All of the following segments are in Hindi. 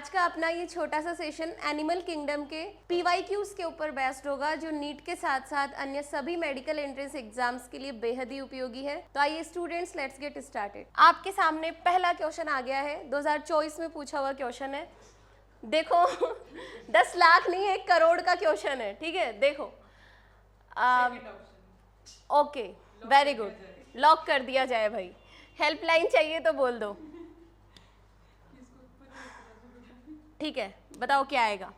आज का अपना ये छोटा सा सेशन एनिमल किंगडम के PYQs के ऊपर बेस्ड होगा, जो नीट के साथ साथ अन्य सभी मेडिकल एंट्रेंस एग्जाम्स के लिए बेहद ही उपयोगी है। तो आइए स्टूडेंट्स, लेट्स गेट स्टार्टेड। आपके सामने पहला क्वेश्चन आ गया है, 2024 में पूछा हुआ क्वेश्चन है। देखो 10 लाख नहीं है, 1 करोड़ का क्वेश्चन है, ठीक है। देखो ओके, वेरी गुड, लॉक कर दिया जाए भाई। हेल्पलाइन चाहिए तो बोल दो, ठीक है। बताओ क्या आएगा।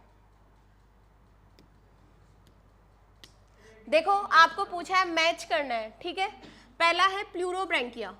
देखो आपको पूछा है मैच करना है, ठीक है। पहला है प्लूरोब्रैंकिया।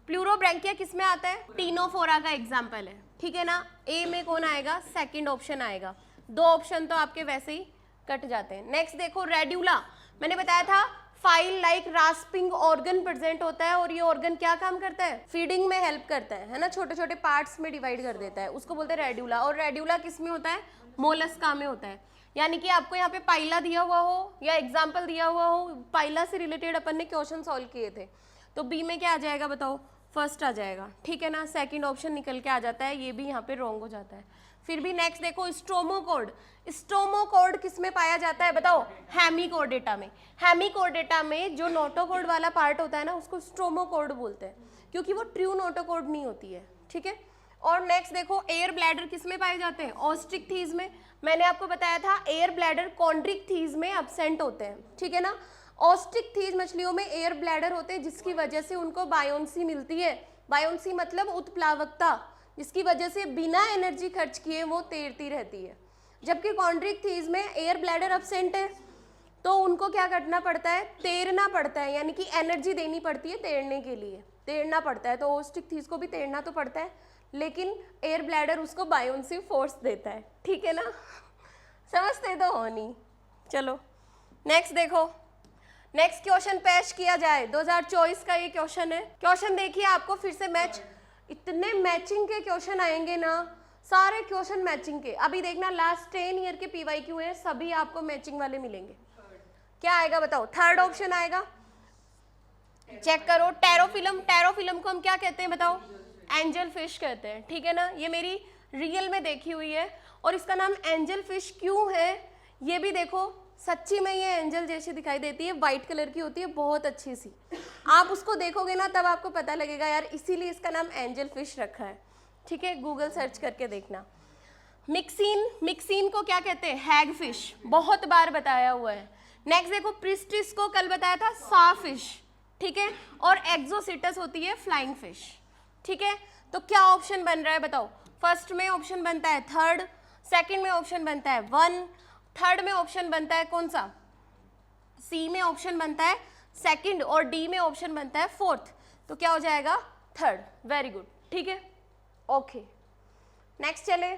प्लूरोब्रैंकिया किस में आता है? टीनोफोरा का एग्जाम्पल है, ठीक है ना। ए में कौन आएगा? सेकंड ऑप्शन आएगा। 2 ऑप्शन तो आपके वैसे ही कट जाते हैं। नेक्स्ट देखो रेड्यूला। मैंने बताया था file like rasping organ present होता है, और ये ऑर्गन क्या काम करता है? फीडिंग में हेल्प करता है ना, छोटे छोटे पार्ट्स में डिवाइड कर देता है, उसको बोलते हैं रेड्यूला। और रेड्यूला किस में होता है? मोलस्का में होता है। यानी कि आपको यहाँ पे पाइला दिया हुआ हो या एग्जाम्पल दिया हुआ हो, पाइला से रिलेटेड अपन ने क्वेश्चन सॉल्व किए थे, तो बी में क्या आ जाएगा बताओ? फर्स्ट आ जाएगा, ठीक है ना। सेकंड ऑप्शन निकल के आ जाता है, ये भी यहाँ पे रॉन्ग हो जाता है। फिर भी नेक्स्ट देखो स्ट्रोमोकोड। स्ट्रोमोकोड किस में पाया जाता है बताओ? हेमिकोर्डेटा में। हेमिकोर्डेटा में जो नोटोकोड वाला पार्ट होता है ना, उसको स्ट्रोमोकोड बोलते हैं, क्योंकि वो ट्रू नोटोकोड नहीं होती है, ठीक है। और नेक्स्ट देखो एयर ब्लैडर किस में पाए जाते हैं? ऑस्ट्रिक्थीज में। मैंने आपको बताया था एयर ब्लैडर कॉन्ड्रिक्थीज में एब्सेंट होते हैं, ठीक है ना। ऑस्ट्रिक्थीज मछलियों में एयर ब्लैडर होते हैं, जिसकी वजह से उनको बायोन्सी मिलती है। बायोन्सी मतलब उत्प्लावकता, जिसकी वजह से बिना एनर्जी खर्च किए वो तैरती रहती है। जबकि कॉन्ड्रिक्थीज में एयर ब्लैडर एब्सेंट है, तो उनको क्या करना पड़ता है? तैरना पड़ता है, यानी कि एनर्जी देनी पड़ती है तैरने के लिए, तैरना पड़ता है। तो ऑस्ट्रिक्थीज को भी तैरना तो पड़ता है, लेकिन एयर ब्लैडर उसको बायोन्सी फोर्स देता है, ठीक है ना। समझते तो हो नहीं। चलो नेक्स्ट देखो, नेक्स्ट क्वेश्चन पेश किया जाए। 2024 का ये क्वेश्चन है। क्वेश्चन देखिए, आपको फिर से मैच, इतने मैचिंग के क्वेश्चन आएंगे ना, सारे क्वेश्चन मैचिंग के। अभी देखना लास्ट 10 ईयर के PYQ है, सभी आपको मैचिंग वाले मिलेंगे। क्या आएगा बताओ? थर्ड ऑप्शन आएगा, चेक करो। टेरोफिलम। टेरोफिलम को हम क्या कहते हैं बताओ? एंजल फिश कहते हैं, ठीक है ना। ये मेरी रियल में देखी हुई है। और इसका नाम एंजल फिश क्यों है ये भी देखो, सच्ची में ये एंजल जैसी दिखाई देती है, वाइट कलर की होती है, बहुत अच्छी सी। आप उसको देखोगे ना तब आपको पता लगेगा यार, इसीलिए इसका नाम एंजल फिश रखा है, ठीक है। गूगल सर्च करके देखना। मिक्सीन। मिक्सीन को क्या कहते हैं? हैग फिश, बहुत बार बताया हुआ है। नेक्स्ट देखो प्रिस्टिस को कल बताया था सा फिश, ठीक है। और एक्सोसिटस होती है फ्लाइंग फिश, ठीक है। तो क्या ऑप्शन बन रहा है बताओ? फर्स्ट में ऑप्शन बनता है थर्ड, सेकंड में ऑप्शन बनता है 1, थर्ड में ऑप्शन बनता है कौन सा? सी में ऑप्शन बनता है सेकंड, और डी में ऑप्शन बनता है फोर्थ। तो क्या हो जाएगा? थर्ड। वेरी गुड, ठीक है, ओके। नेक्स्ट चले।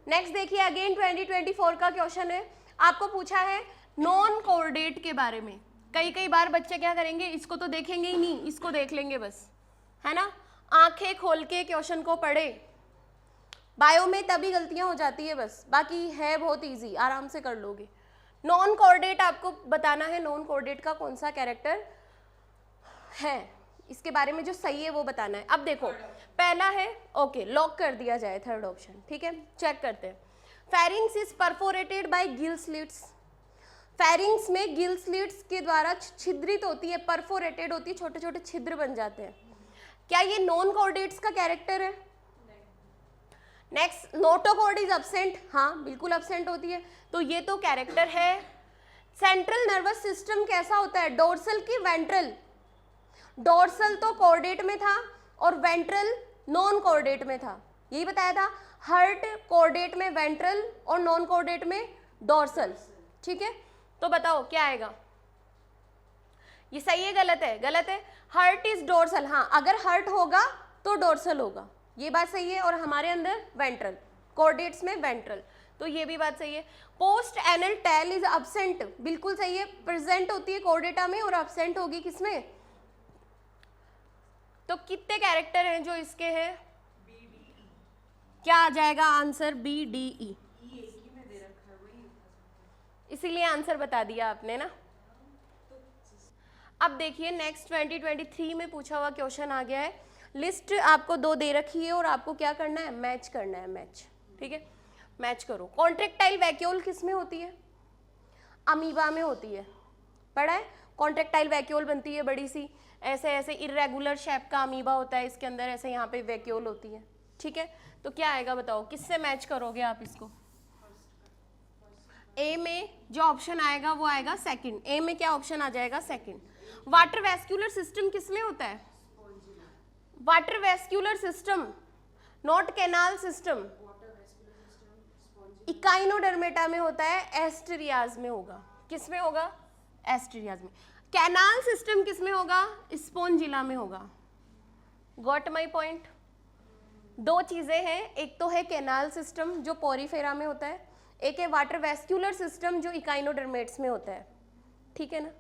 नेक्स्ट देखिए, अगेन 2024 का क्वेश्चन है। आपको पूछा है नॉन कोऑर्डिनेट के बारे में। कई बार बच्चे क्या करेंगे, इसको तो देखेंगे ही नहीं, इसको देख लेंगे बस, है ना। आंखें खोल के क्वेश्चन को पढ़े। बायो में तभी गलतियां हो जाती है बस, बाकी है बहुत इजी, आराम से कर लोगे। नॉन कोऑर्डिनेट आपको बताना है, नॉन कोऑर्डिनेट का कौन सा कैरेक्टर है, इसके बारे में जो सही है वो बताना है। अब देखो पहला है, ओके, लॉक कर दिया जाए थर्ड ऑप्शन, ठीक है। चेक करते हैं। Pharynx is perforated bye gill slits. Pharynx में गिल स्लिट्स के द्वारा छिद्रित होती है, परफोरेटेड होती है, छोटे छोटे छिद्र बन जाते हैं। क्या ये नॉन कोऑर्डिनेट्स का कैरेक्टर है? Next, notochord is absent. हाँ बिल्कुल एब्सेंट होती है, तो ये तो कैरेक्टर है। सेंट्रल नर्वस सिस्टम कैसा होता है? डोर्सल की वेंट्रल? डोर्सल तो कोऑर्डिनेट में था और वेंट्रल नॉन कोऑर्डिनेट में था, यही बताया था। हार्ट कोऑर्डिनेट में वेंट्रल और नॉन कोऑर्डिनेट में डोर्सल, ठीक है। तो बताओ क्या आएगा? ये सही है गलत है? गलत है। Heart is dorsal. हाँ, अगर हार्ट होगा तो डोर्सल होगा, ये बात सही है। और हमारे अंदर वेंट्रल, कोऑर्डिनेट्स में वेंट्रल, तो ये भी बात सही है। Post anal tail is absent, बिल्कुल सही है। प्रेजेंट होती है कोऑर्डिनेटा में और एब्सेंट होगी किसमें? तो कितने कैरेक्टर हैं जो इसके हैं? क्या आ जाएगा आंसर? BDE। इसीलिए आंसर बता दिया आपने ना। अब देखिए नेक्स्ट 2023 में पूछा हुआ क्वेश्चन आ गया है। लिस्ट आपको 2 दे रखी है और आपको क्या करना है, मैच करना है, मैच, ठीक है, मैच करो। कॉन्ट्रेक्टाइल वैक्यूल किस में होती है, अमीबा में होती है, पढ़ा है। कॉन्ट्रेक्टाइल वैक्यूल बनती है बड़ी सी, ऐसे ऐसे इरेगुलर शेप का अमीबा होता है इसके अंदर, ऐसे यहाँ पे वैक्यूल होती है, ठीक है। तो क्या आएगा बताओ, किससे मैच करोगे आप इसको? ए में जो ऑप्शन आएगा वो आएगा सेकंड, ए में क्या ऑप्शन आ जाएगा, सेकंड। वाटर वेस्क्यूलर सिस्टम किसमें होता है, water vascular system, not canal system, Echinodermata में होता है, एस्टेरियाज में होगा, किसमें होगा, एस्टेरियाज में। कैनाल सिस्टम किसमें होगा, स्पोंजिला में होगा। Got my point? 2 चीजें हैं, एक तो है कैनाल सिस्टम जो पोरीफेरा में होता है, एक है वाटर वेस्क्यूलर सिस्टम जो इकाइनोडर्मेट्स में होता है, ठीक है ना,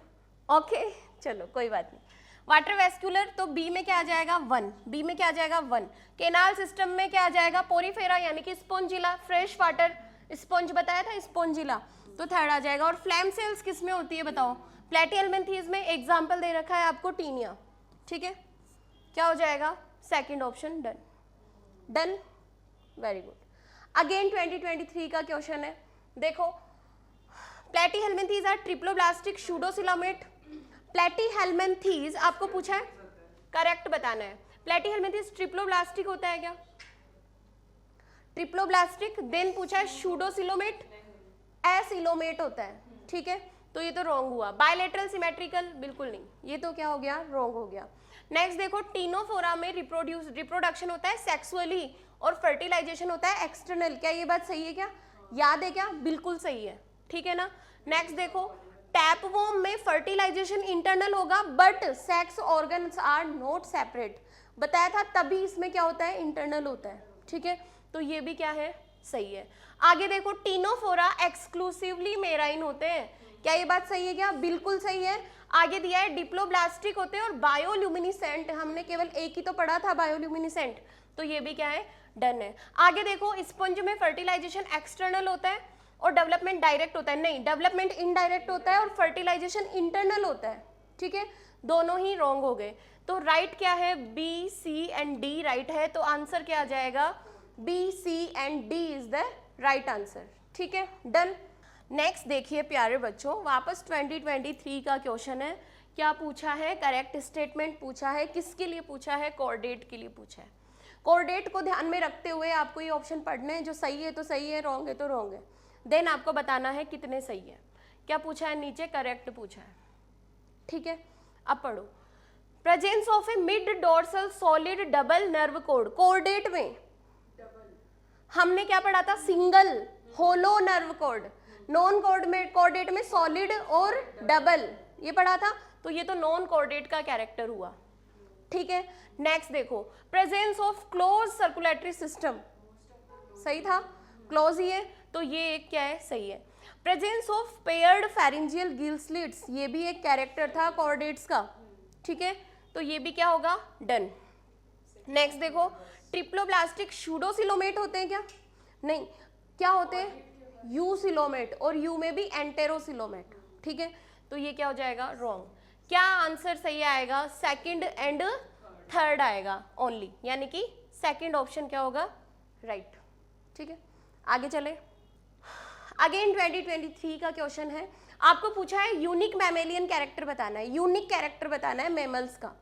ओके चलो कोई बात नहीं। वाटर वेस्क्यूलर तो बी में क्या आ जाएगा, 1, बी में क्या आ जाएगा 1। कैनाल सिस्टम में क्या आ जाएगा, पोरीफेरा यानी कि स्पोंजिला, फ्रेश वाटर स्पंज बताया था, स्पोंजिला, तो थर्ड आ जाएगा। और फ्लैम सेल्स किस में होती है बताओ, प्लेटिहेल्मिन्थीज में, एग्जाम्पल दे रखा है आपको टीनिया, ठीक है, क्या हो जाएगा, second option, done, done, very good. Again 2023 का क्वेश्चन है, देखो प्लेटिहेल्मिन्थीज आर ट्रिप्लोब्लास्टिक सूडोसिलोमेट। प्लेटिहेल्मिन्थीज आपको पूछा है, करेक्ट बताना है। प्लेटिहेल्मिन्थीज ट्रिप्लोब्लास्टिक होता है क्या, ट्रिप्लोब्लास्टिक, देन पूछा है सूडोसिलोमेट, एसिलोमेट होता है, ठीक है, तो ये तो रॉन्ग हुआ। बायलेटरल सिमेट्रिकल बिल्कुल नहीं, ये तो क्या हो गया, रॉन्ग हो गया। नेक्स्ट देखो टीनोफोरा में रिप्रोडक्शन होता है सेक्सुअली और फर्टिलाइजेशन होता है एक्सटर्नल, क्या ये बात सही है, क्या याद है, क्या बिल्कुल सही है, ठीक है ना। नेक्स्ट देखो टैपवॉर्म में फर्टिलाइजेशन इंटरनल होगा but sex organs are not separate, बताया था, तभी इसमें क्या होता है, इंटरनल होता है, ठीक है, तो ये भी क्या है, सही है। आगे देखो टीनोफोरा एक्सक्लूसिवली मेराइन होते हैं, क्या ये बात सही है, क्या बिल्कुल सही है। आगे दिया है डिप्लोब्लास्टिक होते हैं और बायोल्यूमिनिसेंट, हमने केवल एक ही तो पढ़ा था बायोल्यूमिनिसेंट, तो ये भी क्या है, डन है। आगे देखो स्पंज में फर्टिलाइजेशन एक्सटर्नल होता है और डेवलपमेंट डायरेक्ट होता है, नहीं डेवलपमेंट इनडायरेक्ट होता है और फर्टिलाइजेशन इंटरनल होता है, ठीक है, दोनों ही रॉन्ग हो गए। तो राइट क्या है, B C and D right है, तो आंसर क्या आ जाएगा, B C and D is the right answer, ठीक है, डन। नेक्स्ट देखिए प्यारे बच्चों, वापस 2023 का क्वेश्चन है, क्या पूछा है, करेक्ट स्टेटमेंट पूछा है, किसके लिए पूछा है, कोऑर्डिनेट के लिए पूछा है। कोऑर्डिनेट को ध्यान में रखते हुए आपको ये ऑप्शन पढ़ने हैं, जो सही है तो सही है, रॉन्ग है तो रॉन्ग है, देन आपको बताना है कितने सही है। क्या पूछा है, नीचे करेक्ट पूछा है, ठीक है, अब पढ़ो। Presence of a mid dorsal solid double nerve cord, कोऑर्डिनेट में हमने क्या पढ़ा था, single hollow nerve cord, non कोऑर्डिनेट में सॉलिड और डबल, ये पढ़ा था, तो ये तो नॉन कोऑर्डिनेट का कैरेक्टर हुआ, ठीक है। नेक्स्ट देखो presence of close circulatory system, सही था, क्लोज ही है, तो ये एक क्या है, सही है। Presence of paired pharyngeal gill slits, ये भी एक कैरेक्टर था कोऑर्डिनेट्स का, ठीक है, तो ये भी क्या होगा, डन। नेक्स्ट देखो ट्रिप्लोब्लास्टिक सूडोसिलोमेट होते हैं क्या, नहीं, क्या होते हैं, यूसिलोमेट, और यू में भी एंटेरोसिलोमेट, ठीक है, तो ये क्या हो जाएगा, रॉन्ग। क्या आंसर सही आएगा, सेकंड एंड थर्ड आएगा ओनली, यानी कि सेकंड ऑप्शन क्या होगा, राइट, ठीक है। आगे चले, अगेन 2023 का क्वेश्चन है, आपको पूछा है यूनिक मैमेलियन कैरेक्टर बताना है, यूनिक कैरेक्टर बताना है मैमल्स का।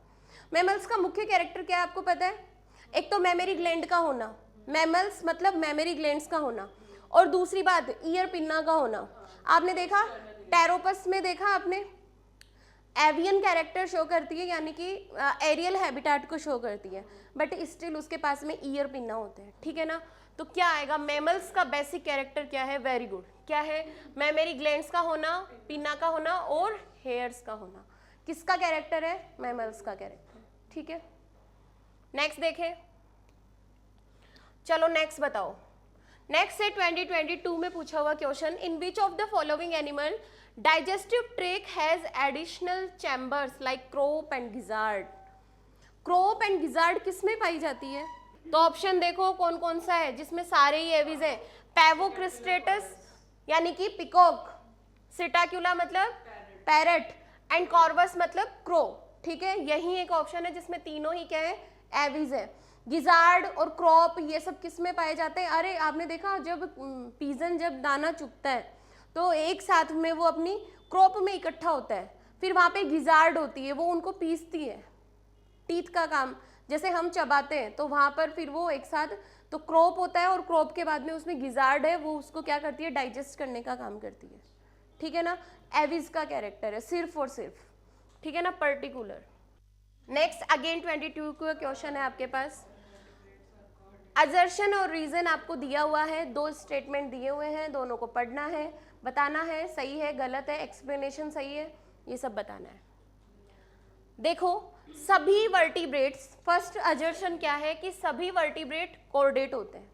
मैमल्स का मुख्य कैरेक्टर क्या है आपको पता है, एक तो मेमोरी ग्लैंड का होना, मैमल्स मतलब मेमोरी ग्लैंड्स का होना, और दूसरी बात ईयर पिन्ना का होना। आपने देखा टेरोपस में देखा आपने, एवियन कैरेक्टर शो करती है, यानी कि एरियल हैबिटेट को शो करती है, बट स्टिल उसके पास में ईयर पिन्ना होते हैं, ठीक है ना। तो क्या आएगा, मैमल्स का बेसिक कैरेक्टर क्या है, वेरी गुड, क्या है, मेमोरी ग्लैंड्स का होना, पिन्ना का होना और हेयर्स का होना। किसका कैरेक्टर है, मैमल्स का कैरेक्टर, ठीक है। नेक्स्ट देखें, चलो नेक्स्ट बताओ। नेक्स्ट है 2022 में पूछा हुआ question, in which of the following animal digestive tract has additional chambers like crop and gizzard. Crop and gizzard किस में पाई जाती है, तो ऑप्शन देखो कौन कौन सा है, जिसमें सारे ही एविज है, पैवोक्रिस्टेटस यानी कि पिकॉक, सिटाक्यूला मतलब पैरट, एंड कॉर्वस मतलब क्रो, ठीक है, यही एक ऑप्शन है जिसमें तीनों ही क्या है, एविज है। गिजार्ड और क्रॉप ये सब किस में पाए जाते हैं? अरे आपने देखा जब पीजन जब दाना चुगता है तो एक साथ में वो अपनी क्रॉप में इकट्ठा होता है, फिर वहाँ पे गिजार्ड होती है, वो उनको पीसती है, टीथ का काम, जैसे हम चबाते हैं तो वहाँ पर फिर वो एक साथ, तो क्रॉप होता है और क्रॉप के बाद में उसमें गिजार्ड है, वो उसको क्या करती है? डाइजेस्ट करने का काम करती है, ठीक है ना। एविज का कैरेक्टर है सिर्फ और सिर्फ, ठीक है ना, पर्टिकुलर। नेक्स्ट अगेन 22 का क्वेश्चन है आपके पास। असर्शन और रीजन आपको दिया हुआ है, दो स्टेटमेंट दिए हुए हैं, दोनों को पढ़ना है, बताना है सही है गलत है, एक्सप्लेनेशन सही है, ये सब बताना है। देखो सभी वर्टिब्रेट्स, फर्स्ट असर्शन क्या है कि सभी वर्टिब्रेट कोऑर्डिनेट होते हैं।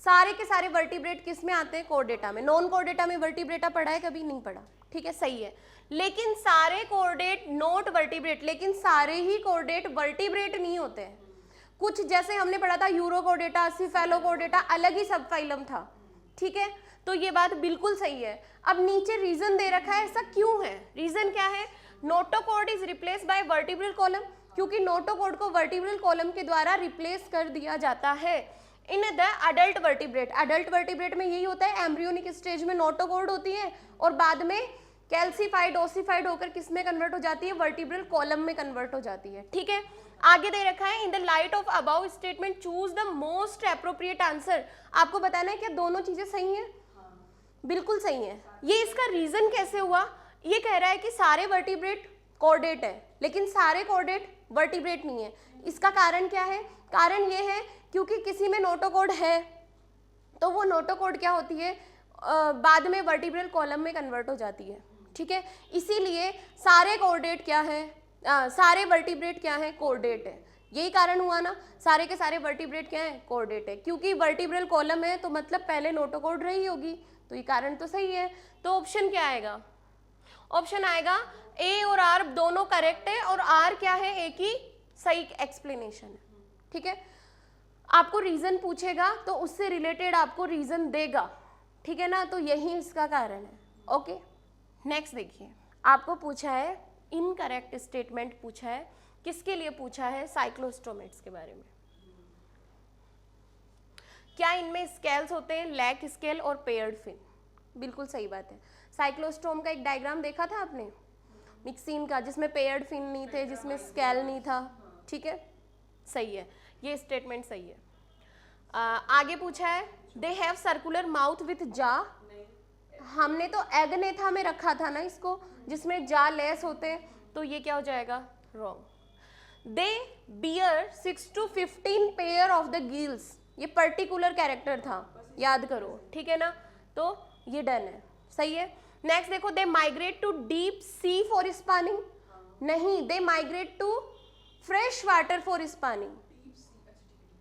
सारे के सारे वर्टिब्रेट किस में आते हैं? कोऑर्डिनेटा में। नॉन कोऑर्डिनेटा में वर्टिब्रेटा पढ़ा है कभी? नहीं पढ़ा, ठीक है, सही है। लेकिन सारे कोऑर्डिनेट नॉट वर्टिब्रेट, लेकिन सारे ही कोऑर्डिनेट वर्टिब्रेट नहीं होते हैं। कुछ जैसे हमने पढ़ा था यूरोकोडेटा, सिफेलोकोडेटा अलग ही सब फाइलम था, ठीक है, तो ये बात बिल्कुल सही है। अब नीचे रीजन दे रखा है, ऐसा क्यों है? रीजन क्या है? Notochord is replace by vertebral column, क्योंकि नोटोकॉर्ड को वर्टिब्रल कॉलम के द्वारा रिप्लेस कर दिया जाता है in the adult vertebrate. Adult vertebrate में यही होता है, एम्ब्रियोनिक स्टेज में नोटोकॉर्ड होती है और बाद में कैल्सिफाइड ओसिफाइड होकर किस में कन्वर्ट हो जाती है? वर्टिब्रल कॉलम में कन्वर्ट हो जाती है, ठीक है। आगे दे रखा है in the light of about statement choose the most appropriate answer. आपको बताना है क्या दोनों चीजें सही हैं? बिल्कुल सही है। ये इसका रीजन कैसे हुआ? ये कह रहा है कि सारे वर्टिब्रेट कोऑर्डिनेट है, लेकिन सारे कोऑर्डिनेट वर्टिब्रेट नहीं है। इसका कारण क्या है? कारण ये है क्योंकि किसी में नोटोकॉर्ड है तो वो नोटोकॉर्ड क्या होती है? बाद में वर्टिब्रल कॉलम में कन्वर्ट हो जाती है, ठीक है। इसीलिए सारे कोऑर्डिनेट क्या है? सारे वर्टिब्रेट क्या है? कोऑर्डिनेट है। यही कारण हुआ ना, सारे के सारे वर्टिब्रेट क्या है? कोऑर्डिनेट है, क्योंकि वर्टिब्रल कॉलम है तो मतलब पहले नोटोकॉर्ड रही होगी, तो ये कारण तो सही है। तो ऑप्शन क्या आएगा? ऑप्शन आएगा ए और आर दोनों करेक्ट है, और आर क्या है? ए की सही एक्सप्लेनेशन है, ठीक है। आपको रीजन पूछेगा तो उससे रिलेटेड आपको रीजन देगा, ठीक है ना, तो यही इसका कारण है। ओके, नेक्स्ट देखिए, आपको पूछा है इनकरेक्ट स्टेटमेंट पूछा है। किसके लिए पूछा है? साइक्लोस्टोमेट्स के बारे में। क्या इनमें स्केल्स होते हैं? लैक स्केल और पेयर्ड फिन। बिल्कुल सही बात है। साइक्लोस्टोम का एक डायग्राम देखा था आपने मिक्सिन का, जिसमें पेयर्ड फिन नहीं थे, जिसमें स्केल नहीं था, ठीक है, सही है, ये स्टेटमेंट सही है। आगे पूछा है they have circular mouth with जा। हमने तो एगनेथा में रखा था ना इसको, जिसमें जा लेस होते, तो ये क्या हो जाएगा? Wrong. They beer 6 to 15 pair of the gills. ये पर्टिकुलर कैरेक्टर था, याद करो, ठीक है ना, तो ये डन है, सही है। नेक्स्ट देखो, they migrate to deep sea for spawning. नहीं, they migrate to fresh water for spawning,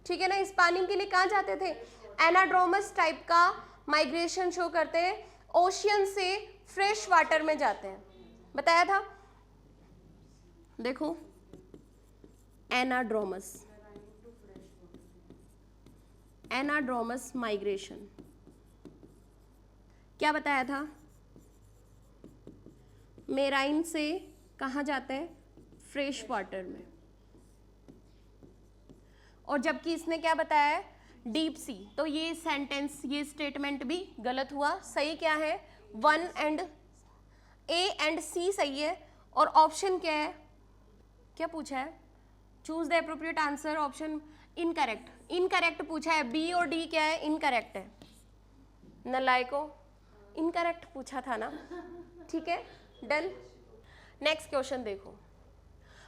ठीक है ना। स्पानिंग के लिए कहाँ जाते थे? एनाड्रोमस टाइप का माइग्रेशन शो करते हैं, ओशियन से फ्रेश वाटर में जाते हैं, बताया था, देखो एनाड्रोमस, एनाड्रोमस माइग्रेशन क्या बताया था? मेराइन से कहाँ जाते हैं? फ्रेश वाटर में। और जबकि इसने क्या बताया है? Deep sea. तो ये सेंटेंस, ये स्टेटमेंट भी गलत हुआ। सही क्या है? 1 एंड ए एंड सी सही है, और ऑप्शन क्या है? क्या पूछा है? Choose the appropriate answer. Option incorrect, incorrect पूछा है। बी और डी क्या है? इनकरेक्ट है। नलायको, इनकरेक्ट पूछा था ना, ठीक है, डन। नेक्स्ट क्वेश्चन देखो,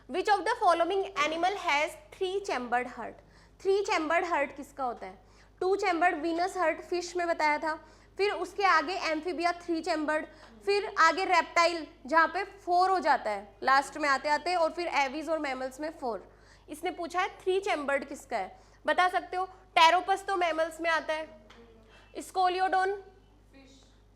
which of the following animal has 3 chambered heart. 3 chambered heart किसका होता है? 2 चैम्बर्ड वीनस हार्ट फिश में बताया था, फिर उसके आगे एम्फीबिया 3 चैम्बर्ड, फिर आगे रेप्टाइल जहाँ पे 4 हो जाता है लास्ट में आते आते, और फिर एविज और मैमल्स में 4। इसने पूछा है 3 चैम्बर्ड किसका है, बता सकते हो? टेरोपस तो मैमल्स में आता है, स्कोलियोडोन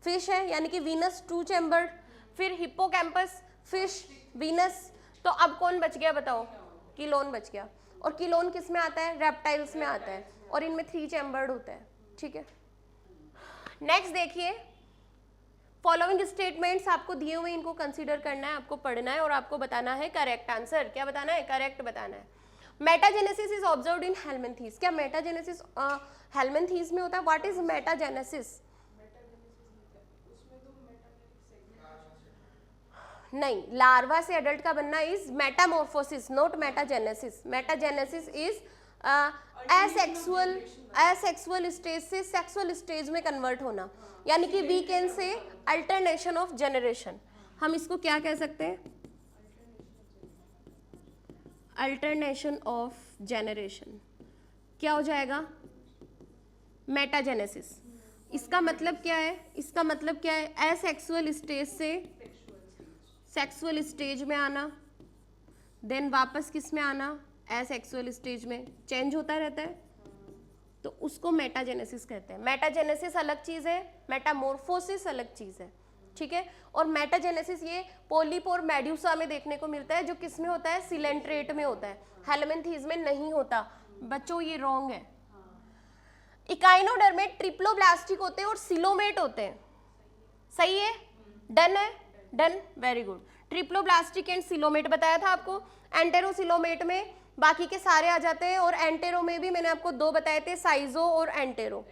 फिश है यानी कि वीनस 2 चैम्बर्ड, फिर हिप्पोकैम्पस फिश वीनस। तो अब कौन बच गया बताओ? किलोन बच गया, और किलोन किस में आता है? रेप्टाइल्स में आता है, और इनमें 3 चैम्बर्ड होता है, ठीक है। नेक्स्ट देखिए, फॉलोइंग स्टेटमेंट्स आपको दिए हुए, इनको कंसीडर करना है, आपको पढ़ना है और आपको बताना है करेक्ट आंसर। क्या बताना है? करेक्ट बताना है। Metagenesis is observed in helminthes. क्या मेटाजेनेसिस हेलमिंथीज में होता है? What is metagenesis? नहीं, लार्वा से एडल्ट का बनना is metamorphosis, not metagenesis. Metagenesis is asexual stage से सेक्सुअल स्टेज में कन्वर्ट होना, यानी कि we can say alternation of generation. हम इसको क्या कह सकते हैं? Alternation of generation. क्या हो जाएगा? मेटाजेनेसिस। इसका मतलब क्या है? इसका मतलब क्या है? एसेक्सुअल स्टेज से सेक्सुअल स्टेज में आना, देन वापस किस में आना? एसेक्सुअल स्टेज में। चेंज होता रहता है, तो उसको मेटाजेनेसिस कहते हैं। मेटाजेनेसिस अलग चीज है, मेटामॉर्फोसिस अलग चीज है, ठीक है। और मेटाजेनेसिस ये पोलिप और मेड्यूसा में देखने को मिलता है, जो किस में होता है? सिलेंट्रेट में होता है, हेलमिंथीज में नहीं होता। बच्चों ये रॉन्ग है। इकाइनोडर्मेट ट्रिप्लोब्लास्टिक होते हैं और सिलोमेट होते हैं। सही है? डन है? Done, very good. Triploblastic and coelomate बताया था आपको। एंटेरोसिलोमेट में बाकी के सारे आ जाते हैं, और एंटेरो में भी मैंने आपको दो बताए थे, साइजो और एंटेरो,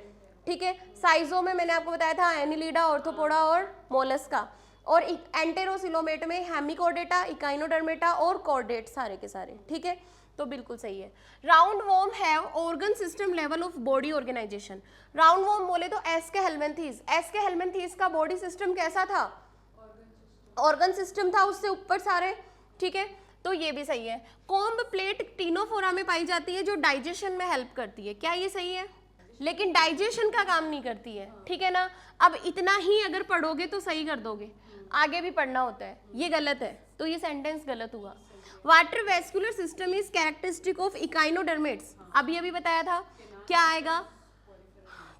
ठीक है। साइजो में मैंने आपको बताया था एनिलिडा, ऑर्थोपोडा और मोलस्का, और एंटेरोसिलोमेट में हेमिकोडेटा, इकाइनोडर्मेटा और कॉर्डेट, सारे के सारे, ठीक है। तो बिल्कुल सही है। Round worm have organ system level of body organization. Round worm बोले तो एस्के हेलमिंथीज। एस्के हेलमिंथीज का बॉडी सिस्टम कैसा था? ऑर्गन सिस्टम था, उससे ऊपर सारे, ठीक है। तो ये भी सही है। कॉम्ब प्लेट टीनोफोरा में पाई जाती है, जो डाइजेशन में हेल्प करती है। क्या ये सही है? लेकिन डाइजेशन का काम नहीं करती है, ठीक है ना। अब इतना ही अगर पढ़ोगे तो सही कर दोगे, आगे भी पढ़ना होता है। ये गलत है, तो ये सेंटेंस गलत हुआ। Water vascular system is characteristic of echinoderms. अभी अभी बताया था। क्या आएगा?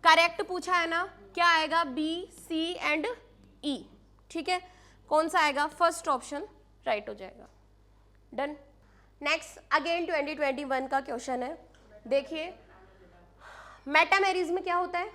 करेक्ट पूछा है ना, क्या आएगा? बी, सी एंड ई, ठीक है। कौन सा आएगा? फर्स्ट ऑप्शन राइट हो जाएगा। डन। नेक्स्ट अगेन 2021 का क्वेश्चन है, देखिए। मेटामेरिज में क्या होता है?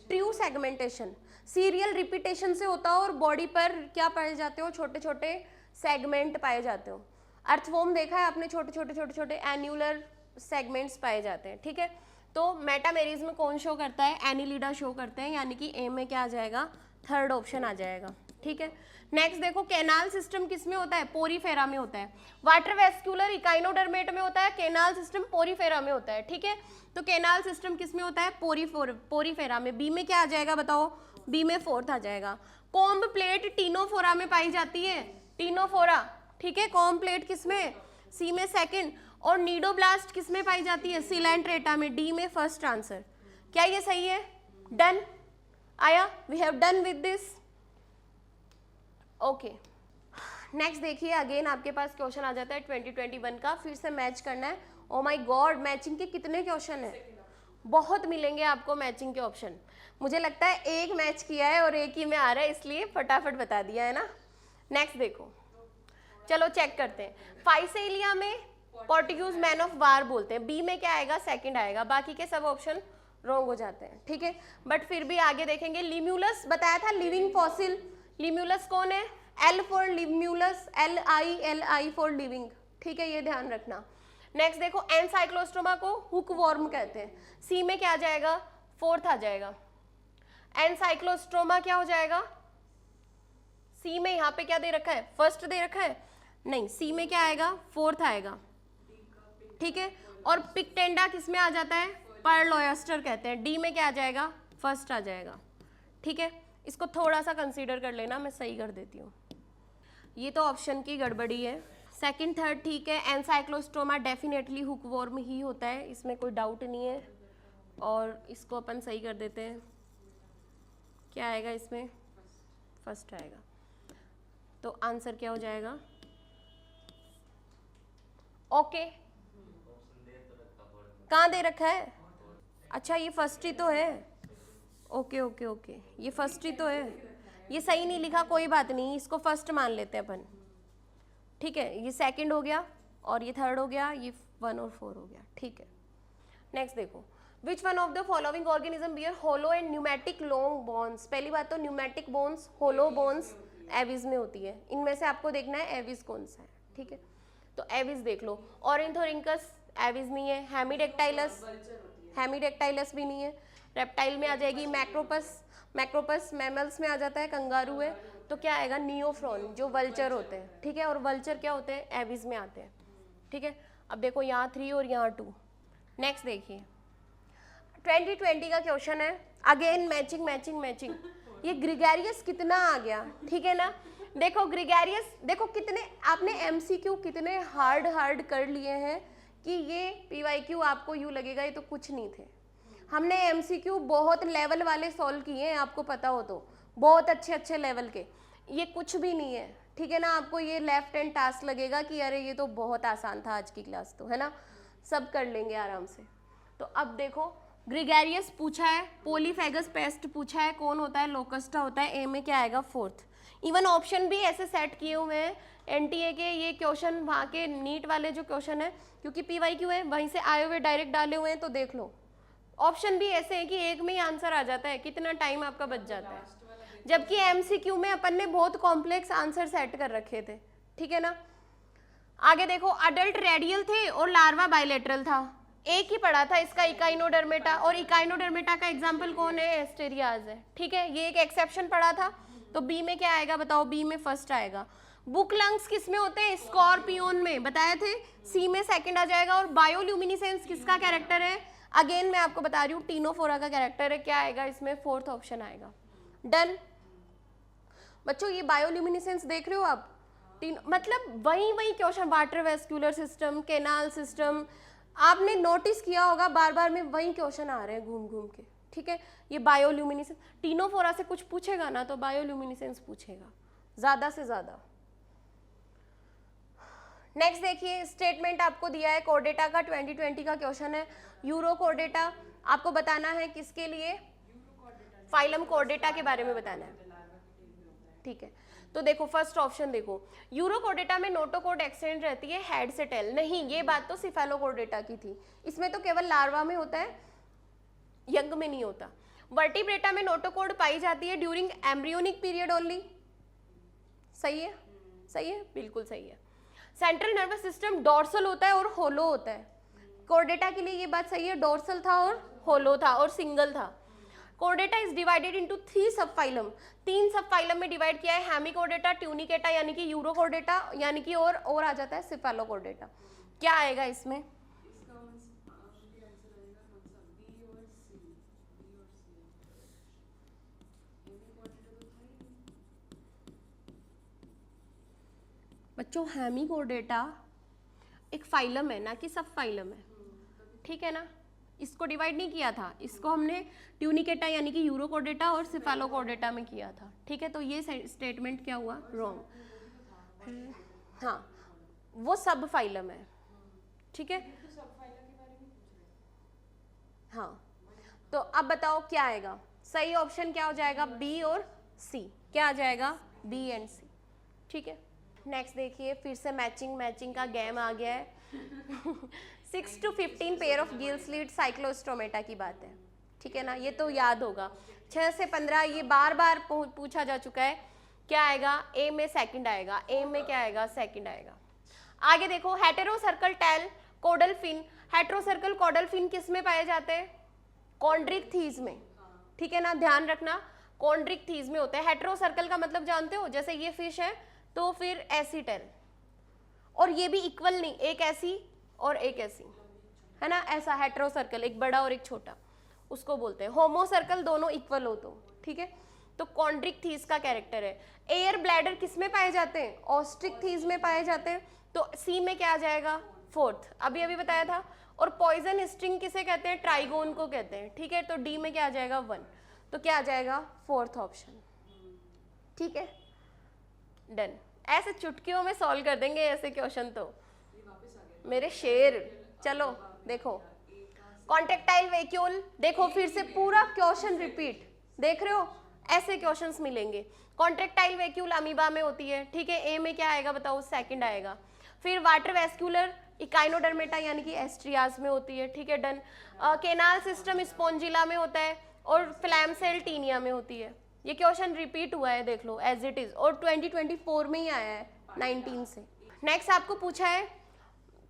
True segmentation. सीरियल रिपीटेशन से होता हो और बॉडी पर क्या पाए जाते हो? छोटे छोटे सेगमेंट पाए जाते हो। अर्थवॉर्म देखा है आपने? छोटे छोटे छोटे छोटे एन्यूलर सेगमेंट्स पाए जाते हैं, ठीक है। तो मेटामेरिज में कौन शो करता है? एनिलिडा शो करते हैं, यानी कि ए में क्या आ जाएगा? थर्ड ऑप्शन आ जाएगा, ठीक है। नेक्स्ट देखो, कैनाल सिस्टम किस में होता है? पोरीफेरा में होता है। वाटर वेस्कुलर इकाइनोडर्मेट में होता है, कैनाल सिस्टम पोरीफेरा में होता है, ठीक है। तो कैनाल सिस्टम किस में होता है? पोरीफेरा में। बी में क्या आ जाएगा बताओ? बी में फोर्थ आ जाएगा। कॉम्ब प्लेट टीनोफोरा में पाई जाती है, टीनोफोरा, ठीक है। कॉम्ब प्लेट किस में? सी में सेकंड। और नीडोब्लास्ट किस में पाई जाती है? सिलेंट्रेटा में, डी में फर्स्ट आंसर। क्या ये सही है? डन आया? We have done with this. Okay, next देखिए, अगेन आपके पास क्वेश्चन आ जाता है 2021 का, फिर से मैच करना है। ओ माय गॉड, मैचिंग के कितने क्वेश्चन हैं? बहुत मिलेंगे आपको मैचिंग के ऑप्शन। मुझे लगता है एक मैच किया है और एक ही में आ रहा है, इसलिए फटाफट बता दिया है ना। नेक्स्ट देखो, चलो चेक करते हैं। फाइसेलिया में पोर्टुगीज मैन ऑफ वार बोलते हैं। बी में क्या आएगा? सेकंड आएगा। बाकी के सब ऑप्शन रॉन्ग हो जाते हैं, ठीक है। बट फिर भी आगे देखेंगे। लिम्यूलस बताया था, लिविंग फॉसिल। लिम्यूलस कौन है? L for Limulus, LI for living, ठीक है, ये ध्यान रखना। नेक्स्ट देखो, एनसाइक्लोस्टोमा को हुक वॉर्म कहते हैं। सी में क्या आ जाएगा? फोर्थ आ जाएगा। एनसाइक्लोस्टोमा क्या हो जाएगा? सी में यहाँ पे क्या दे रखा है? फर्स्ट दे रखा है? नहीं, सी में क्या आएगा? फोर्थ आएगा, ठीक है। और पिकटेंडा किस में आ जाता है? पर्ल ऑयस्टर कहते हैं। डी में क्या आ जाएगा? फर्स्ट आ जाएगा, ठीक है। इसको थोड़ा सा कंसीडर कर लेना, मैं सही कर देती हूँ। ये तो ऑप्शन की गड़बड़ी है। सेकंड थर्ड ठीक है। एनसाइक्लोस्टोमा डेफिनेटली हुकवॉर्म ही होता है, इसमें कोई डाउट नहीं है। और इसको अपन सही कर देते हैं। क्या आएगा इसमें? फर्स्ट आएगा। तो आंसर क्या हो जाएगा? ओके, कहाँ दे रखा है? अच्छा, ये फर्स्ट ही तो है। ओके ओके ओके, ये फर्स्ट ही तो है। ये सही नहीं लिखा, कोई बात नहीं, इसको फर्स्ट मान लेते हैं अपन, ठीक है। ये सेकंड हो गया और ये थर्ड हो गया, ये 1 और 4 हो गया, ठीक है। नेक्स्ट देखो, which one of the following organism bear hollow and pneumatic long bones. पहली बात तो pneumatic bones, hollow bones aves में होती है। इनमें से आपको देखना है एविज कौन सा है, ठीक है। तो एविज देख लो, ऑर्निथोरिंकस एविस नहीं है। हेमिडेक्टाइलस, हेमिडेक्टाइलस भी नहीं है। रेप्टाइल में आ जाएगी मैक्रोपस, मैक्रोपस मैमल्स में आ जाता है, कंगारू है। तो क्या आएगा, नियोफ्रॉन, जो वल्चर होते हैं, ठीक है। और वल्चर क्या होते हैं, एविस में आते हैं, ठीक है। अब देखो यहाँ 3 और यहाँ 2। नेक्स्ट देखिए 2020 का क्वेश्चन है, अगेन मैचिंग मैचिंग मैचिंग। ये ग्रिगेरियस कितना आ गया, ठीक है ना। देखो ग्रिगेरियस, देखो कितने आपने एमसीक्यू कितने हार्ड कर लिए हैं कि ये पीवाईक्यू आपको यूँ लगेगा ये तो कुछ नहीं थे। हमने एमसीक्यू बहुत लेवल वाले सॉल्व किए हैं, आपको पता हो तो, बहुत अच्छे लेवल के। ये कुछ भी नहीं है, ठीक है ना। आपको ये लेफ्ट हैंड टास्क लगेगा कि अरे ये तो बहुत आसान था आज की क्लास, तो है ना, सब कर लेंगे आराम से। तो अब देखो ग्रिगेरियस पूछा है, पोलीफेगस पेस्ट पूछा है, कौन होता है, लोकस्टा होता है। ए में क्या आएगा, 4th। इवन ऑप्शन भी ऐसे सेट किए हुए हैं एनटीए के, ये क्वेश्चन वहाँ के नीट वाले जो क्वेश्चन है, क्योंकि पीवाईक्यू है वहीं से आए हुए डायरेक्ट डाले हुए हैं, तो देख लो ऑप्शन भी ऐसे है कि एक में ही आंसर आ जाता है, कितना टाइम आपका बच जाता है। जबकि एमसीक्यू में अपन ने बहुत कॉम्प्लेक्स आंसर सेट कर रखे थे, ठीक है ना। आगे देखो अडल्ट रेडियल थे और लार्वा बायलेटरल था, एक ही पढ़ा था इसका, इकाइनोडर्मेटा। और इकाइनोडर्मेटा का एग्जाम्पल कौन है, एस्टेरियाज है, ठीक है। ये एक एक्सेप्शन पढ़ा था। तो बी में क्या आएगा बताओ, बी में फर्स्ट आएगा। बुक लंग्स किस में होते हैं, स्कॉर्पियोन में, बताए थे। सी में सेकंड आ जाएगा। और बायोल्यूमिनिसेंस किसका कैरेक्टर है, अगेन मैं आपको बता रही हूँ टीनोफोरा का कैरेक्टर है। क्या आएगा इसमें, 4th ऑप्शन आएगा। डन बच्चों, ये बायोल्यूमिनिसेंस देख रहे हो आप, मतलब वही question, water vascular system, canal system, आपने नोटिस किया होगा बार बार में वही क्वेश्चन आ रहे हैं घूम घूम के, ठीक है। ये बायोल्यूमिनिसेंस, टीनोफोरा से कुछ पूछेगा ना तो बायोल्यूमिनिसेंस पूछेगा ज्यादा से ज्यादा। नेक्स्ट देखिए स्टेटमेंट आपको दिया है कोर्डेटा का, 2020 का क्वेश्चन है। यूरो कोर्डेटा आपको बताना है, किसके लिए, फाइलम कोर्डेटा के बारे में बताना है, ठीक है। तो देखो फर्स्ट ऑप्शन देखो, यूरोकोर्डेटा में नोटोकोड एक्सटेंड रहती है हेड से टेल, नहीं ये बात तो सिफेलोकोर्डेटा की थी, इसमें तो केवल लार्वा में होता है, यंग में नहीं होता। वर्टिब्रेटा में नोटोकोड पाई जाती है ड्यूरिंग एम्ब्रियोनिक पीरियड ओनली, सही है, सही है, बिल्कुल सही है। सेंट्रल नर्वस सिस्टम डोर्सल होता है और होलो होता है, कोर्डेटा के लिए ये बात सही है, डोर्सल था और होलो था और सिंगल था। कोर्डेटा इज डिवाइडेड इनटू 3 सब फाइलम, 3 सब फाइलम में डिवाइड किया है, हेमिकोर्डेटा, ट्यूनिकेटा यानी कि यूरोकोर्डेटा यानी कि और आ जाता है सिफेलोकोर्डेटा। क्या आएगा इसमें, बच्चों हेमिकोर्डेटा एक फाइलम है ना कि सब फाइलम है, ठीक है ना। इसको डिवाइड नहीं किया था, इसको हमने ट्यूनिकेटा यानी कि यूरोकोर्डेटा और सिफेलोकोर्डेटा में किया था, ठीक है। तो ये स्टेटमेंट क्या हुआ, रॉन्ग। हाँ वो सब फाइलम है, ठीक है। हाँ तो अब बताओ क्या आएगा, सही ऑप्शन क्या हो जाएगा, बी और सी, क्या आ जाएगा, बी एंड सी, ठीक है। नेक्स्ट देखिए फिर से मैचिंग का गेम आ गया है 6 to 15 pair of gill slit Cyclostomata की बात है, ठीक है ना। ये तो याद होगा, 6 से 15 ये बार बार पूछा जा चुका है। क्या आएगा, ए में सेकंड आएगा, ए में क्या आएगा, सेकंड आएगा। आगे देखो हेटेरोसर्कल टेल कोडल फिन, हेटेरोसर्कल कोडल फिन किस में पाए जाते हैं, कॉन्ड्रिक थीज में, ठीक है ना, ध्यान रखना कॉन्ड्रिक थीज में होता है। हेटेरोसर्कल का मतलब जानते हो, जैसे ये फिश है तो फिर ऐसी टेल, और ये भी इक्वल नहीं, एक ऐसी और एक ऐसी, है ना, ऐसा हेटेरोसर्कल, एक बड़ा और एक छोटा, उसको बोलते हैं। होमोसर्कल दोनों इक्वल हो तो, ठीक है। तो कॉन्ड्रिक थीस का कैरेक्टर है। एयर ब्लैडर किस में पाए जाते हैं, ऑस्ट्रिक थीस में पाए जाते हैं, तो सी में क्या आ जाएगा, 4th, अभी बताया था। और पॉइजन स्ट्रिंग किसे कहते हैं, ट्राइगोन को कहते हैं, ठीक है। तो डी में क्या आ जाएगा, 1, तो क्या आ जाएगा, 4th ऑप्शन, ठीक है। डन, ऐसे चुटकियों में सॉल्व कर देंगे ऐसे क्वेश्चन तो मेरे शेर। चलो देखो कॉन्ट्रेक्टाइल वैक्यूल, देखो फिर से पूरा क्वेश्चन रिपीट, देख रहे हो, ऐसे क्वेश्चंस मिलेंगे। कॉन्ट्रेक्टाइल वैक्यूल अमीबा में होती है, ठीक है। ए में क्या आएगा बताओ, सेकंड आएगा। फिर वाटर वेस्कुलर इकाइनोडर्मेटा यानी कि एस्ट्रियाज में होती है, ठीक है। डन। केनाल सिस्टम स्पोंजिला में होता है और फ्लैम सेल टीनिया में होती है। ये क्वेश्चन रिपीट हुआ है, देख लो एज इट इज, और 2024 में ही आया है 19 से। नेक्स्ट आपको पूछा है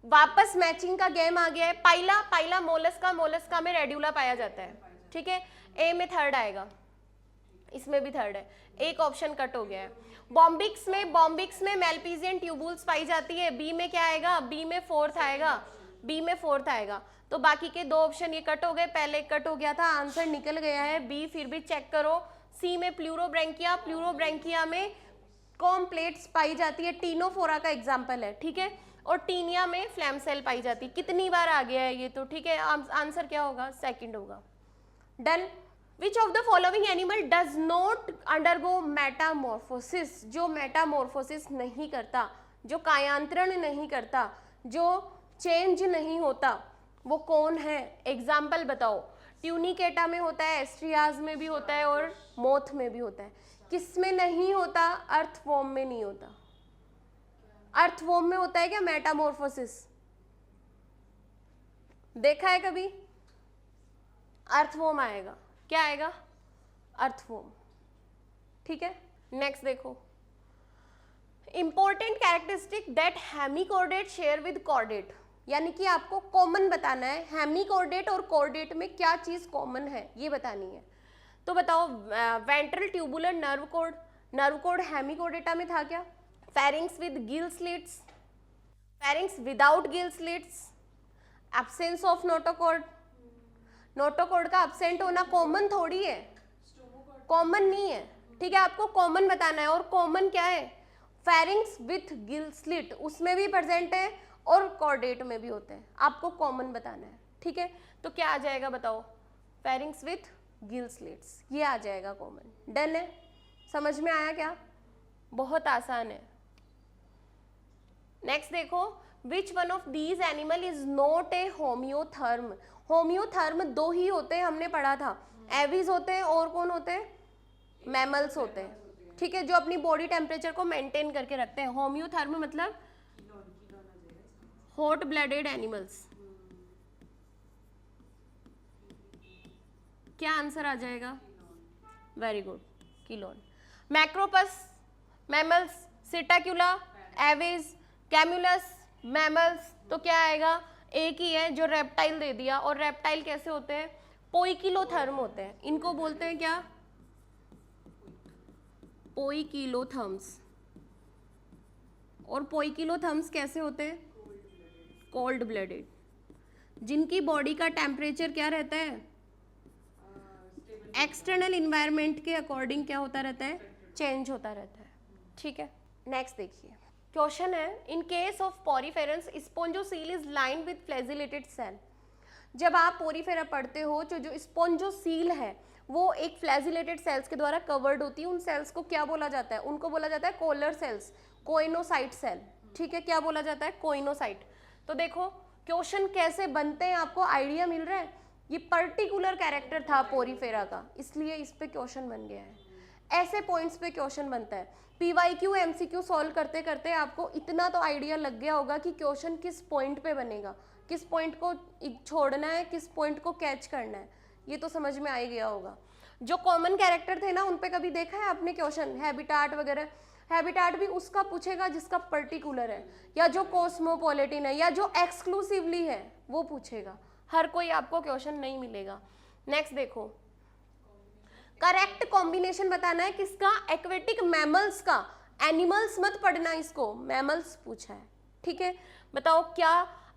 वापस मैचिंग का गेम आ गया है। पाइला मोलस्का में रेड्यूला पाया जाता है, ठीक है। ए में थर्ड आएगा, इसमें भी थर्ड है, एक ऑप्शन कट हो गया है। बॉम्बिक्स में मेल्पीजियन ट्यूबुल्स पाई जाती है, बी में क्या आएगा, बी में फोर्थ आएगा। तो बाकी के दो ऑप्शन ये कट हो गए, पहले कट हो गया था, आंसर निकल गया है बी। फिर भी चेक करो, सी में प्लूरोब्रैंकिया में कॉम प्लेट्स पाई जाती है, टीनोफोरा का एग्जाम्पल है, ठीक है। और टीनिया में फ्लैम सेल पाई जाती है। कितनी बार आ गया है ये तो, ठीक है। आंसर क्या होगा, सेकंड होगा। Done. Which of the following animal does not undergo Metamorphosis, जो मेटामॉर्फोसिस नहीं करता, जो कायांतरण नहीं करता, जो चेंज नहीं होता, वो कौन है? एग्जाम्पल बताओ। ट्यूनिकेटा में होता है, एस्ट्रियाज में भी होता है और मोथ में भी होता है। किस में नहीं होता? अर्थवॉर्म में नहीं होता। अर्थवॉर्म में होता है क्या मेटामॉर्फोसिस? देखा है कभी? अर्थवॉर्म आएगा, क्या आएगा? अर्थवॉर्म, ठीक है। नेक्स्ट देखो, important characteristic that hemichordate share with chordate, यानी कि आपको कॉमन बताना है, हेमिकॉर्डेट और कॉर्डेट में क्या चीज कॉमन है ये बतानी है। तो बताओ, ventral tubular nerve code Hemichordata में था क्या? Pharynx with gill slits, pharynx without gill slits, absence of notochord. Notochord का एब्सेंट होना कॉमन थोड़ी है, कॉमन नहीं है, ठीक है। आपको कॉमन बताना है, और कॉमन क्या है? फेरिंग्स विथ गिल स्लिट, उसमें भी प्रेजेंट है और कॉर्डेट में भी होते हैं, आपको कॉमन बताना है, ठीक है। तो क्या आ जाएगा बताओ? फेरिंग्स विथ गिल स्लिट्स, ये आ जाएगा कॉमन। डन है? समझ में आया क्या? बहुत आसान है। नेक्स्ट देखो, which one of these animal is not a होम्योथर्म। होम्योथर्म दो ही होते हैं, हमने पढ़ा था, एविज होते हैं और कौन होते हैं? मैमल्स होते हैं, ठीक है, जो अपनी बॉडी टेम्परेचर को मेंटेन करके रखते हैं। होम्योथर्म मतलब हॉट ब्लडेड एनिमल्स। क्या आंसर आ जाएगा? वेरी गुड, किलोन। Macropus mammals, Psittacula Aves, Camelus mammals, तो क्या आएगा? एक ही है जो रेप्टाइल दे दिया। और रेप्टाइल कैसे होते हैं? पोइकिलोथर्म होते हैं, इनको बोलते हैं क्या? पोइकिलोथर्म्स। और पोइकिलोथर्म्स कैसे होते हैं? कोल्ड ब्लडेड, जिनकी बॉडी का टेम्परेचर क्या रहता है? एक्सटर्नल इन्वायरमेंट के अकॉर्डिंग क्या होता रहता है? चेंज होता रहता है, ठीक है। नेक्स्ट देखिए, क्वेश्चन है, in case of poriferans spongocoel is lined with flagellated cell. जब आप पोरीफेरा पढ़ते हो, जो स्पोंजोसील है वो एक फ्लैजिलेटेड सेल्स के द्वारा कवर्ड होती है। उन सेल्स को क्या बोला जाता है? उनको बोला जाता है कोलर सेल्स, कोइनोसाइट सेल, ठीक है। क्या बोला जाता है? कोइनोसाइट। तो देखो क्वेश्चन कैसे बनते हैं, आपको आइडिया मिल रहा है? ये पर्टिकुलर कैरेक्टर था पोरीफेरा का, इसलिए इस पे क्वेश्चन बन गया है। ऐसे पॉइंट्स पे क्वेश्चन बनता है। पीवाईक्यू एमसीक्यू सॉल्व करते करते आपको इतना तो आइडिया लग गया होगा कि क्वेश्चन किस पॉइंट पे बनेगा, किस पॉइंट को छोड़ना है, किस पॉइंट को कैच करना है, ये तो समझ में आ ही गया होगा। जो कॉमन कैरेक्टर थे ना, उन पे कभी देखा है आपने क्वेश्चन? हैबिटाट वगैरह, हैबिटाट भी उसका पूछेगा जिसका पर्टिकुलर है, या जो कॉस्मोपॉलिटन है, या जो एक्सक्लूसिवली है वो पूछेगा। हर कोई आपको क्वेश्चन नहीं मिलेगा। नेक्स्ट देखो, करेक्ट कॉम्बिनेशन बताना है किसका? एक्वेटिक मैमल्स का। एनिमल्स मत पढ़ना इसको, मैमल्स पूछा है, ठीक है। बताओ क्या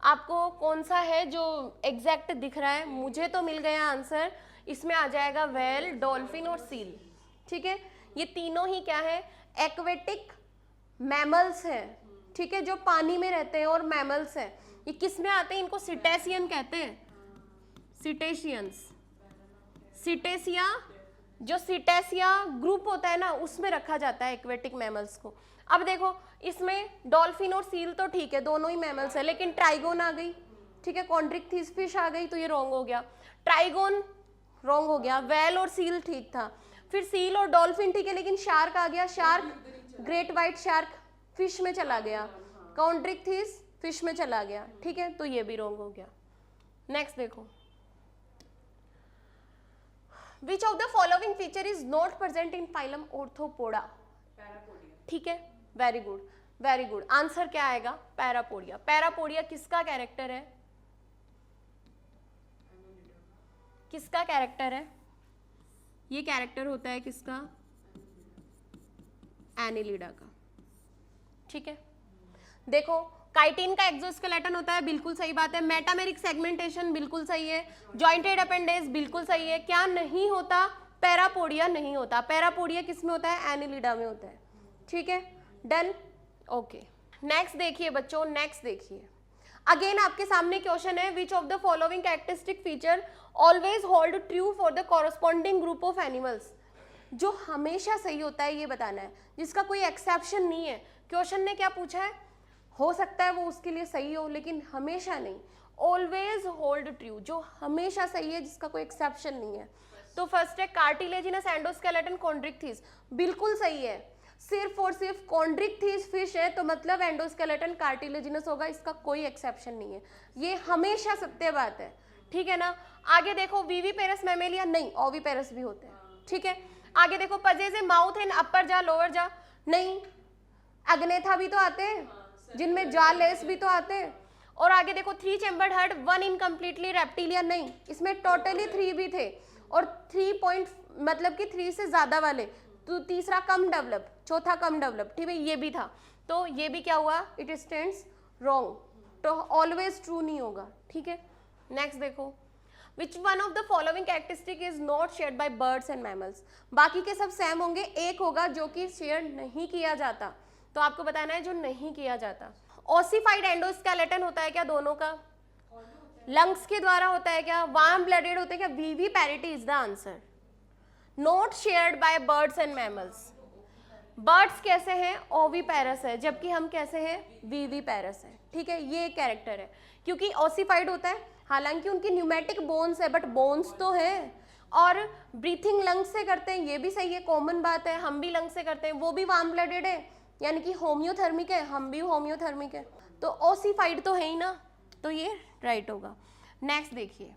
आपको कौन सा है जो एग्जैक्ट दिख रहा है? मुझे तो मिल गया आंसर, इसमें आ जाएगा व्हेल, डॉल्फिन और सील, ठीक है। ये तीनों ही क्या है? एक्वेटिक मैमल्स हैं, ठीक है, जो पानी में रहते हैं और मैमल्स हैं। ये किस में आते हैं? इनको सिटेशियन कहते हैं, सिटेशियंस। सिटेशिया, जो सिटेशिया ग्रुप होता है ना, उसमें रखा जाता है एक्वेटिक मैमल्स को। अब देखो इसमें डॉल्फिन और सील तो ठीक है, दोनों ही मैमल्स है, लेकिन ट्राइगोन आ गई, ठीक है, कॉन्ड्रिक्थिस फिश आ गई, तो ये रॉन्ग हो गया। ट्राइगोन रॉन्ग हो गया, वेल और सील ठीक था, फिर सील और डॉल्फिन ठीक है, लेकिन शार्क आ गया, shark great white shark fish में चला गया, कॉन्ड्रिक्थिस फिश में चला गया, ठीक है, तो ये भी रॉन्ग हो गया। नेक्स्ट देखो, which of the following feature is not present in phylum arthropoda? ठीक है, very good. Very good, answer क्या आएगा? पैरापोडिया। पैरापोडिया किसका कैरेक्टर है? किसका कैरेक्टर है? ये कैरेक्टर होता है किसका? एनिलिडा का। ठीक है, देखो काइटिन का एक्सोस्केलेटन होता है, बिल्कुल सही बात है। मेटामेरिक सेगमेंटेशन बिल्कुल सही है। जॉइंटेड अपेंडेज बिल्कुल सही है। क्या नहीं होता? पैरापोडिया नहीं होता। पैरापोडिया किस में होता है? एनिलिडा में होता है। ठीक है, डन, ओके। नेक्स्ट देखिए बच्चों, नेक्स्ट देखिए। अगेन आपके सामने क्वेश्चन है, which of the following characteristic feature always hold true for the corresponding group of animals. जो हमेशा सही होता है ये बताना है, जिसका कोई एक्सेप्शन नहीं है। क्वेश्चन ने क्या पूछा है? हो सकता है वो उसके लिए सही हो, लेकिन हमेशा नहीं। ऑलवेज होल्ड ट्रू, जो हमेशा सही है, जिसका कोई एक्सेप्शन नहीं है। तो फर्स्ट है कार्टिलेजिनस एंडोस्केलेटन कॉन्ड्रिक्थिस, बिल्कुल सही है। सिर्फ और सिर्फ कॉन्ड्रिक्थिस फिश है तो मतलब एंडोस्केलेटन कार्टिलेजिनस होगा, इसका कोई एक्सेप्शन नहीं है, ये हमेशा सत्य बात है। ठीक है ना। आगे देखो विविपेरस मैमेलिया, नहीं ओविपेरस भी होते हैं। ठीक है, आगे देखो पजेज माउथ इन अपर जा लोअर जा, नहीं। अग्नेथा भी तो आते हैं, जिनमें जा लेस भी तो आते हैं। और आगे देखो 3 चैम्बर्ड हार्ट 1 इनकम्प्लीटली रेप्टिलिया, नहीं, इसमें टोटली 3 भी थे और 3 पॉइंट मतलब कि 3 से ज्यादा वाले। तो तीसरा कम डेवलप, चौथा कम डेवलप, ठीक है, ये भी था। तो ये भी क्या हुआ? इट स्टैंड्स रॉन्ग, तो ऑलवेज ट्रू नहीं होगा। ठीक है, नेक्स्ट देखो, which one of the following characteristic is not shared by birds and mammals. बाकी के सब सेम होंगे, एक होगा जो कि शेयर नहीं किया जाता, तो आपको बताना है जो नहीं किया जाता। ओसिफाइड एंडोस्केलेटन होता है क्या दोनों का? लंग्स के द्वारा होता है क्या? वार्म ब्लडेड होते हैं क्या? Viviparity is the answer. Not shared by birds and mammals. Birds कैसे हैं? ओविपेरस है, जबकि हम कैसे हैं? विविपेरस है। ठीक है, ये कैरेक्टर है, क्योंकि ओसिफाइड होता है, हालांकि उनकी न्यूमेटिक बोन्स है, बट बोन्स तो है। और ब्रीथिंग लंग्स से करते हैं, ये भी सही है, कॉमन बात है, हम भी लंग्स से करते हैं। वो भी वार्म ब्लडेड है, यानी कि होम्योथर्मिक है, हम भी होम्योथर्मिक है, तो ओसिफाइड तो है ही ना, तो ये राइट होगा। नेक्स्ट देखिए,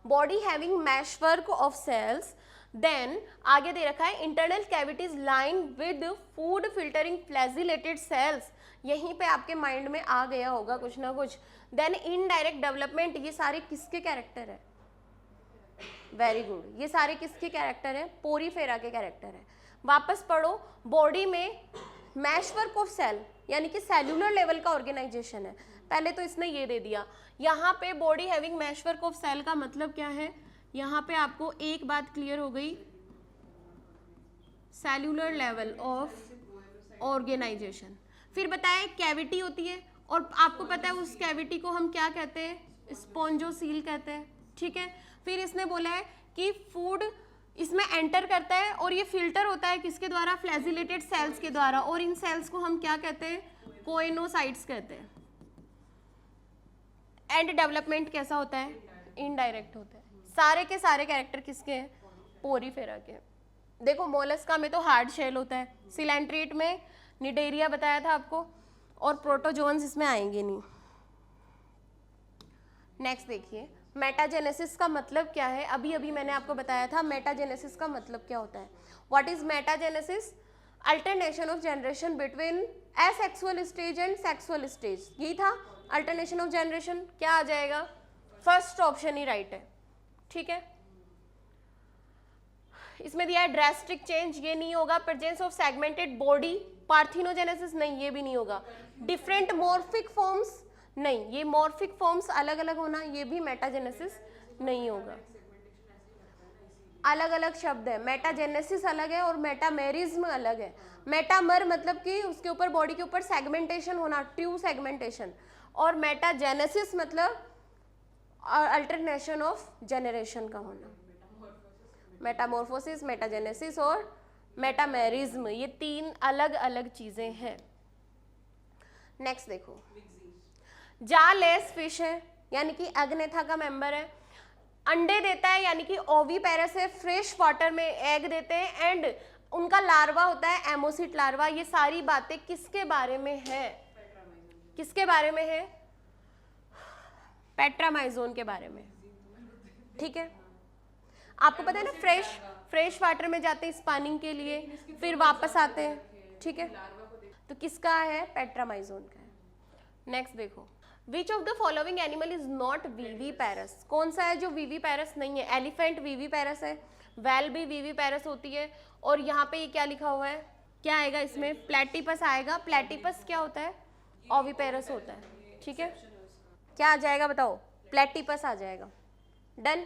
body having meshwork of cells, then आगे दे रखा है internal cavities line with food filtering flagellated cells. यहीं पे आपके माइंड में आ गया होगा कुछ ना कुछ। देन इनडायरेक्ट डेवलपमेंट, ये सारे किसके कैरेक्टर है? वेरी गुड, ये सारे किसके कैरेक्टर है? पोरीफेरा के कैरेक्टर है। वापस पढ़ो, बॉडी में मैशवर्क ऑफ सेल यानी कि सेल्यूलर लेवल का ऑर्गेनाइजेशन है। पहले तो इसने ये दे दिया, यहाँ पे body having meshwork of cell का मतलब क्या है? यहाँ पे आपको एक बात क्लियर हो गई, सेल्यूलर लेवल ऑफ ऑर्गेनाइजेशन। फिर बताया कैविटी होती है, और आपको पता है उस कैविटी को हम क्या कहते हैं? स्पॉन्जोसील कहते हैं। ठीक है, फिर इसने बोला है कि फूड इसमें एंटर करता है और ये फिल्टर होता है किसके द्वारा? फ्लैजिलेटेड सेल्स के द्वारा, और इन सेल्स को हम क्या कहते हैं? कोइनोसाइट्स कहते हैं। एंड डेवलपमेंट कैसा होता है? इनडायरेक्ट होता है। सारे के सारे कैरेक्टर किसके हैं? पोरीफेरा के। देखो मोलस्का में तो हार्ड शेल होता है, सिलेंट्रेट में निडेरिया बताया था आपको, और प्रोटोजोन्स इसमें आएंगे नहीं। नेक्स्ट देखिए, मेटाजेनेसिस का मतलब क्या है? अभी अभी मैंने आपको बताया था मेटाजेनेसिस का मतलब क्या होता है। What is metagenesis? Alternation of generation between asexual stage and sexual stage, यही था अल्टरनेशन ऑफ जनरेशन। क्या आ जाएगा? फर्स्ट ऑप्शन ही राइट है। ठीक है, इसमें दिया है ड्रास्टिक चेंज, ये नहीं होगा। Presence of segmented body, parthenogenesis, नहीं ये भी नहीं होगा। डिफरेंट मॉर्फिक फॉर्म्स, नहीं, ये मॉर्फिक फॉर्म्स अलग अलग होना, ये भी मेटाजेनेसिस नहीं होगा। अलग अलग शब्द है, मेटाजेनेसिस अलग है और मेटामेरिज्म अलग है। मेटामर मतलब कि उसके ऊपर, बॉडी के ऊपर सेगमेंटेशन होना, ट्रू सेगमेंटेशन, और मेटाजेनेसिस मतलब अल्टरनेशन ऑफ जनरेशन का होना। मेटामॉर्फोसिस, मेटाजेनेसिस और मेटामेरिज्म, ये 3 अलग अलग चीजें हैं। नेक्स्ट देखो, जालेस फिश है यानी कि अग्नेथा का मेंबर है, अंडे देता है यानी कि ओविपेरस है, फ्रेश वाटर में एग देते हैं, एंड उनका लार्वा होता है एमोसिट लार्वा। ये सारी बातें किसके बारे में है? किसके बारे में है? पेट्रामाइजोन के बारे में। ठीक है, आपको पता है ना, फ्रेश वाटर में जाते हैं स्पानिंग के लिए, फिर वापस आते हैं। ठीक है, तो किसका है, पेट्रामाइजोन का है। नेक्स्ट देखो, which of the following animal is not viviparous, कौन सा है जो विविपैरस नहीं है। एलिफेंट विविपैरस है, वैल भी विविपैरस होती है, और यहाँ पे ये क्या लिखा हुआ है, क्या आएगा इसमें, प्लेटिपस आएगा। प्लेटिपस क्या होता है, ओविपेरस होता है, ठीक है। क्या आ जाएगा बताओ, प्लेटिपस आ जाएगा। डन।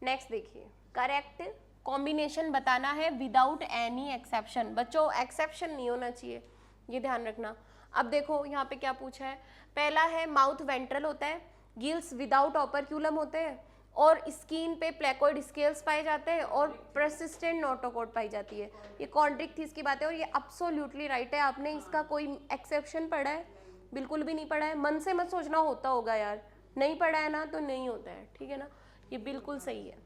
नेक्स्ट देखिए, करेक्ट कॉम्बिनेशन बताना है विदाउट एनी एक्सेप्शन। बच्चों एक्सेप्शन नहीं होना चाहिए, ये ध्यान रखना। अब देखो यहाँ पे क्या पूछा है, पहला है माउथ वेंट्रल होता है, गिल्स विदाउट ऑपरक्यूलम होते हैं, और स्किन पे प्लेकोइड स्केल्स पाए जाते हैं, और परसिस्टेंट नोटोकॉर्ड पाई जाती है। ये कॉन्ड्रिक थीस की बात है, और ये एब्सोल्युटली राइट है। आपने इसका कोई एक्सेप्शन पढ़ा है, बिल्कुल भी नहीं पढ़ा है। मन से मत सोचना होता होगा यार, नहीं पढ़ा है ना तो नहीं होता है, ठीक है ना, ये बिल्कुल सही है।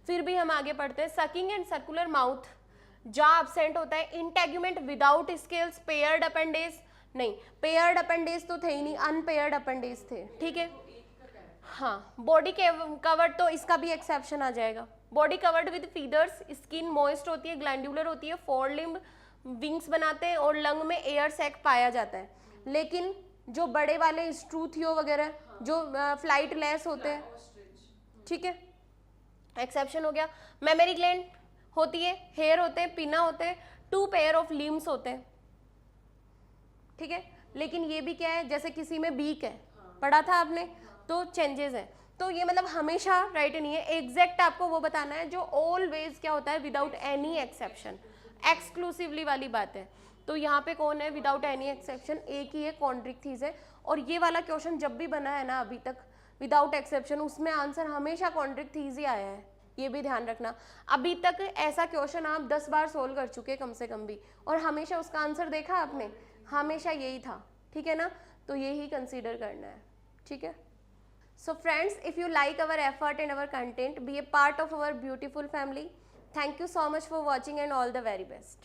फिर भी हम आगे पढ़ते हैं, सकिंग एंड सर्कुलर माउथ जहाँ एब्सेंट होता है, integument without scales, paired appendage नहीं, पेयर्ड अपेंडेज तो थे ही नहीं, अनपेयर्ड अपेंडेज थे, ठीक है। हाँ, बॉडी कवर्ड तो इसका भी एक्सेप्शन आ जाएगा। Body covered with feathers, skin moist होती है, ग्लैंडुलर होती है, फोर लिम्ब विंग्स बनाते हैं, और लंग में एयर सैक पाया जाता है। लेकिन जो बड़े वाले स्ट्रूथियो वगैरह जो फ्लाइट लेस होते हैं, ठीक है, एक्सेप्शन हो गया। मेमोरी ग्लैंड होती है, हेयर होते हैं, पिना होते हैं, 2 पेयर ऑफ लिम्स होते हैं, ठीक है। लेकिन ये भी क्या है, जैसे किसी में बीक है, पढ़ा था आपने, तो चेंजेस है। तो ये मतलब हमेशा राइट नहीं है, एग्जैक्ट आपको वो बताना है जो ऑलवेज क्या होता है, विदाउट एनी एक्सेप्शन, एक्सक्लूसिवली वाली बात है। तो यहाँ पे कौन है विदाउट एनी एक्सेप्शन, एक ही है, कॉन्ड्रिक थीस है। और ये वाला क्वेश्चन जब भी बना है ना अभी तक विदाउट एक्सेप्शन, उसमें आंसर हमेशा कॉन्ड्रिक थीस ही आया है, ये भी ध्यान रखना। अभी तक ऐसा क्वेश्चन आप 10 बार सोल्व कर चुके कम से कम भी, और हमेशा उसका आंसर देखा आपने, हमेशा यही था, ठीक है ना। तो यही कंसीडर करना है, ठीक है। So friends, if you like our effort and our content, be a part of our beautiful family. Thank you so much for watching and all the very best.